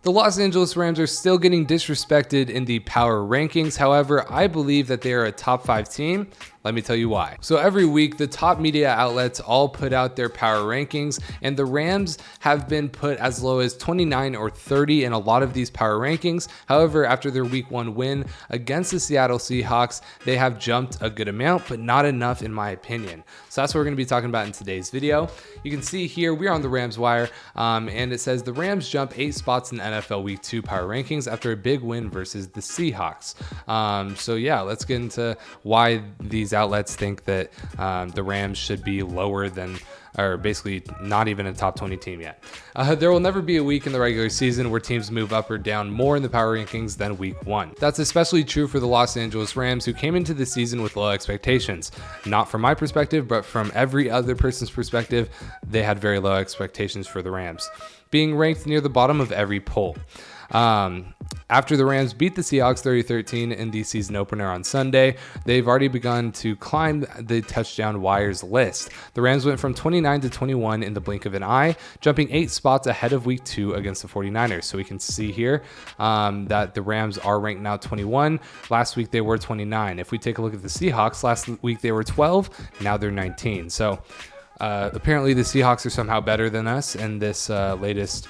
The Los Angeles Rams are still getting disrespected in the power rankings. However, I believe that they are a top 5 team. Let me tell you why. So every week, the top media outlets all put out their power rankings, and the Rams have been put as low as 29 or 30 in a lot of these power rankings. However, after their week 1 win against the Seattle Seahawks, they have jumped a good amount, but not enough in my opinion. So that's what we're going to be talking about in today's video. You can see here, we're on the Rams wire, and it says the Rams jump 8 spots in the NFL week 2 power rankings after a big win versus the Seahawks. So yeah, let's get into why these outlets think that the Rams should be lower than, or basically not even a top 20 team yet. There will never be a week in the regular season where teams move up or down more in the power rankings than week 1. That's especially true for the Los Angeles Rams, who came into the season with low expectations. Not from my perspective, but from every other person's perspective, they had very low expectations for the Rams, being ranked near the bottom of every poll. After the Rams beat the Seahawks 30-13 in the season opener on Sunday, they've already begun to climb the touchdown wires list. The Rams went from 29 to 21 in the blink of an eye, jumping 8 spots ahead of week 2 against the 49ers. So we can see here that the Rams are ranked now 21. Last week they were 29. If we take a look at the Seahawks, last week they were 12. Now they're 19. So apparently the Seahawks are somehow better than us in this latest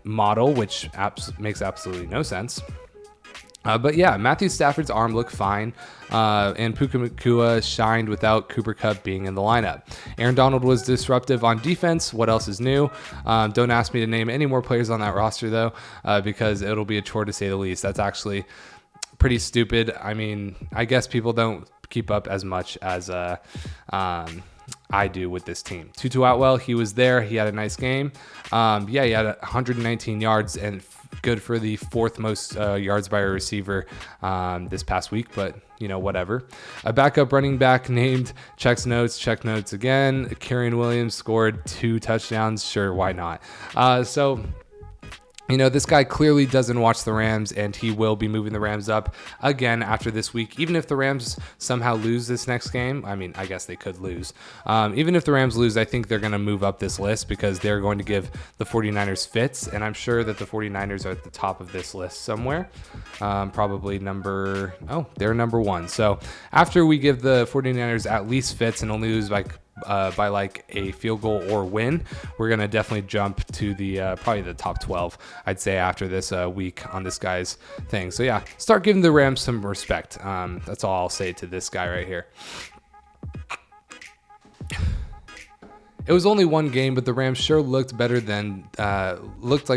model, which makes absolutely no sense. But yeah, Matthew Stafford's arm looked fine, and Puka Nacua shined without Cooper Kupp being in the lineup. Aaron Donald was disruptive on defense. What else is new? Don't ask me to name any more players on that roster, though, because it'll be a chore to say the least. That's actually pretty stupid. I mean, I guess people don't keep up as much as I do with this team. Tutu Atwell, he was there. He had a nice game. Yeah, he had 119 yards and good for the 4th most yards by a receiver this past week, but you know, whatever. A backup running back named check notes again. Kyren Williams scored 2 touchdowns. Sure, why not? So you know, this guy clearly doesn't watch the Rams, and he will be moving the Rams up again after this week. Even if the Rams somehow lose this next game, I mean, I guess they could lose. Even if the Rams lose, I think they're going to move up this list because they're going to give the 49ers fits, and I'm sure that the 49ers are at the top of this list somewhere. Probably they're number 1. So after we give the 49ers at least fits and only lose by like a field goal or win, we're gonna definitely jump to the probably the top 12, I'd say, after this week on this guy's thing. So yeah, start giving the Rams some respect. That's all I'll say to this guy right here. It was only one game, but the Rams sure looked like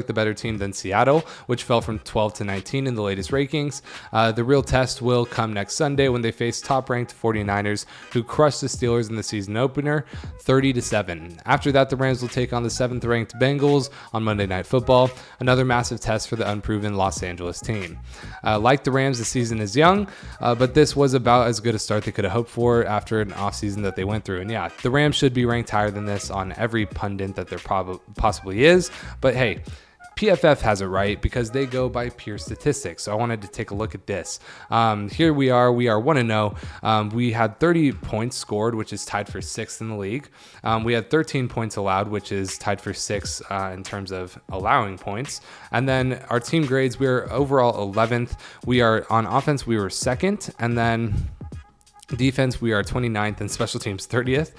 the better team than Seattle, which fell from 12 to 19 in the latest rankings. The real test will come next Sunday when they face top-ranked 49ers, who crushed the Steelers in the season opener 30-7. After that, the Rams will take on the 7th-ranked Bengals on Monday Night Football, another massive test for the unproven Los Angeles team. Like the Rams, the season is young, but this was about as good a start they could have hoped for after an offseason that they went through. And yeah, the Rams should be ranked higher than this on every pundit that there possibly is, but hey, PFF has it right because they go by pure statistics. So I wanted to take a look at this. Here we are 1-0. We had 30 points scored, which is tied for 6th in the league. We had 13 points allowed, which is tied for 6th in terms of allowing points. And then our team grades, we are overall 11th. We are on offense, we were 2nd, and then defense, we are 29th, and special teams 30th.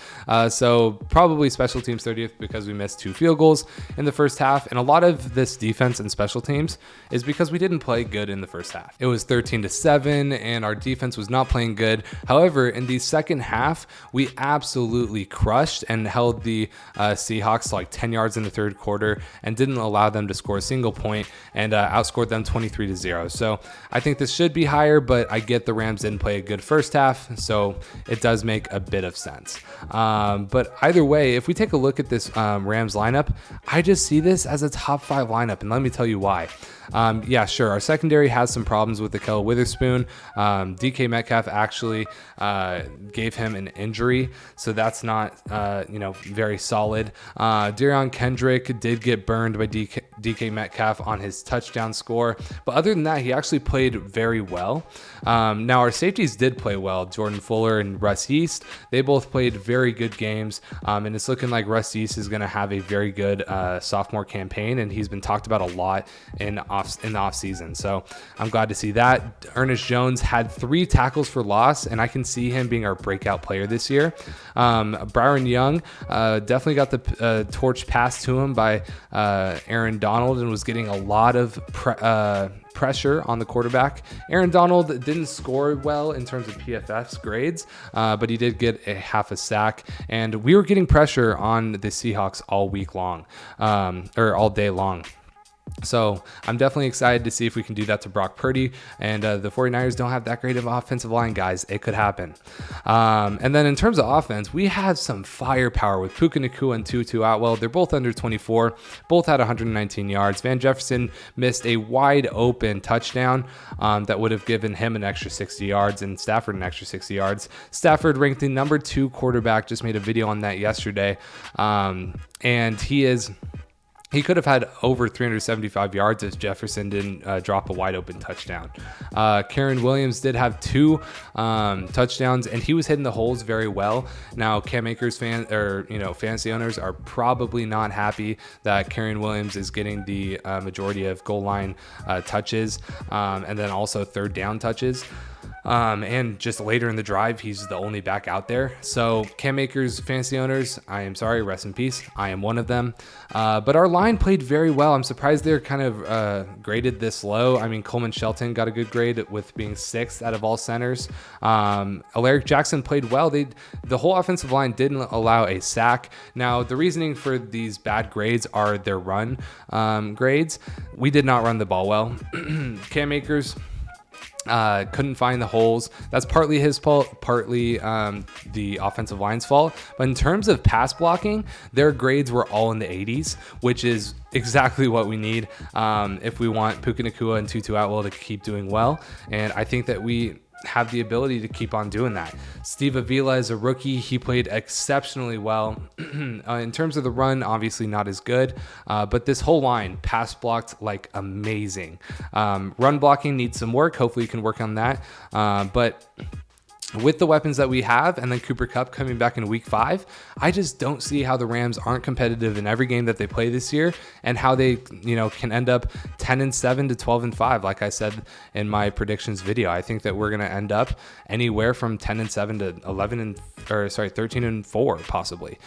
So probably special teams 30th because we missed 2 field goals in the first half. And a lot of this defense and special teams is because we didn't play good in the first half. It was 13-7 and our defense was not playing good. However, in the second half, we absolutely crushed and held the Seahawks to like 10 yards in the third quarter and didn't allow them to score a single point and outscored them 23-0. So I think this should be higher, but I get the Rams didn't play a good first half. So it does make a bit of sense. But either way, if we take a look at this Rams lineup, I just see this as a top 5 lineup. And let me tell you why. Yeah, sure. Our secondary has some problems with Ahkello Witherspoon. DK Metcalf actually gave him an injury, so that's not very solid. Darion Kendrick did get burned by DK Metcalf on his touchdown score, but other than that, he actually played very well. Now our safeties did play well. Jordan Jordan Fuller and Russ Yeast. They both played very good games, and it's looking like Russ Yeast is going to have a very good sophomore campaign, and he's been talked about a lot in the offseason. So I'm glad to see that. Ernest Jones had 3 tackles for loss, and I can see him being our breakout player this year. Byron Young definitely got the torch passed to him by Aaron Donald and was getting a lot of pressure on the quarterback. Aaron Donald didn't score well in terms of PFF's grades, but he did get a half a sack, and we were getting pressure on the Seahawks all week long, or all day long. So I'm definitely excited to see if we can do that to Brock Purdy. And the 49ers don't have that great of an offensive line, guys. It could happen. And then in terms of offense, we have some firepower with Puka Nacua and Tutu Atwell. They're both under 24. Both had 119 yards. Van Jefferson missed a wide open touchdown that would have given him an extra 60 yards and Stafford an extra 60 yards. Stafford ranked the number 2 quarterback. Just made a video on that yesterday. And he could have had over 375 yards if Jefferson didn't drop a wide open touchdown. Karen Williams did have 2 touchdowns, and he was hitting the holes very well. Now, Cam Akers fantasy owners are probably not happy that Karen Williams is getting the majority of goal line touches, and then also third down touches. And just later in the drive, he's the only back out there. So Cam Akers fantasy owners, I am sorry, rest in peace. I am one of them. But our line played very well. I'm surprised they're kind of graded this low. I mean, Coleman Shelton got a good grade with being 6th out of all centers. Alaric Jackson played well. The whole offensive line didn't allow a sack. Now, the reasoning for these bad grades are their run grades. We did not run the ball well. Cam Akers couldn't find the holes. That's partly his fault, partly the offensive line's fault. But in terms of pass blocking, their grades were all in the 80s, which is exactly what we need if we want Puka Nacua and Tutu Atwell to keep doing well. And I think that we have the ability to keep on doing that. Steve Avila is a rookie. He played exceptionally well. In terms of the run, obviously not as good, but this whole line pass blocked like amazing. Run blocking needs some work. Hopefully you can work on that. But with the weapons that we have, and then Cooper Kupp coming back in week 5, I just don't see how the Rams aren't competitive in every game that they play this year, and how they, can end up 10-7 to 12-5. Like I said in my predictions video, I think that we're going to end up anywhere from 10-7 to 13-4 possibly.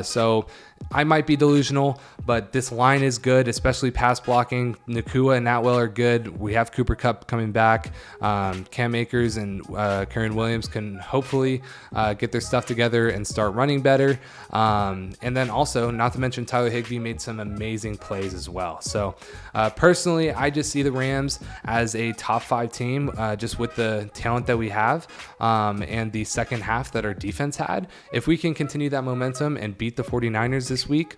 So I might be delusional, but this line is good, especially pass blocking. Nacua and Atwell are good. We have Cooper Kupp coming back. Cam Akers and Karen Williams can hopefully get their stuff together and start running better. And then also, not to mention, Tyler Higbee made some amazing plays as well. So personally, I just see the Rams as a top 5 team, just with the talent that we have and the second half that our defense had. If we can continue that momentum and beat the 49ers this week,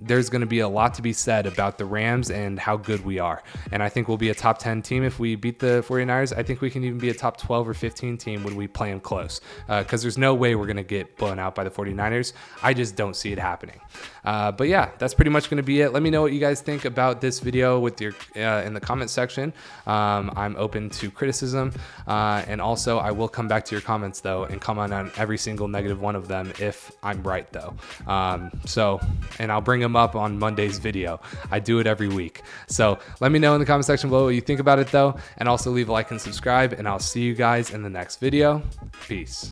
there's going to be a lot to be said about the Rams and how good we are. And I think we'll be a top 10 team if we beat the 49ers. I think we can even be a top 12 or 15 team when we play them close, because there's no way we're going to get blown out by the 49ers. I just don't see it happening. But yeah, that's pretty much going to be it. Let me know what you guys think about this video with your in the comment section. I'm open to criticism, and also I will come back to your comments though and comment on every single negative one of them if I'm right though. And I'll bring them up on Monday's video. I do it every week. So let me know in the comment section below what you think about it though, and also leave a like and subscribe, and I'll see you guys in the next video. Peace.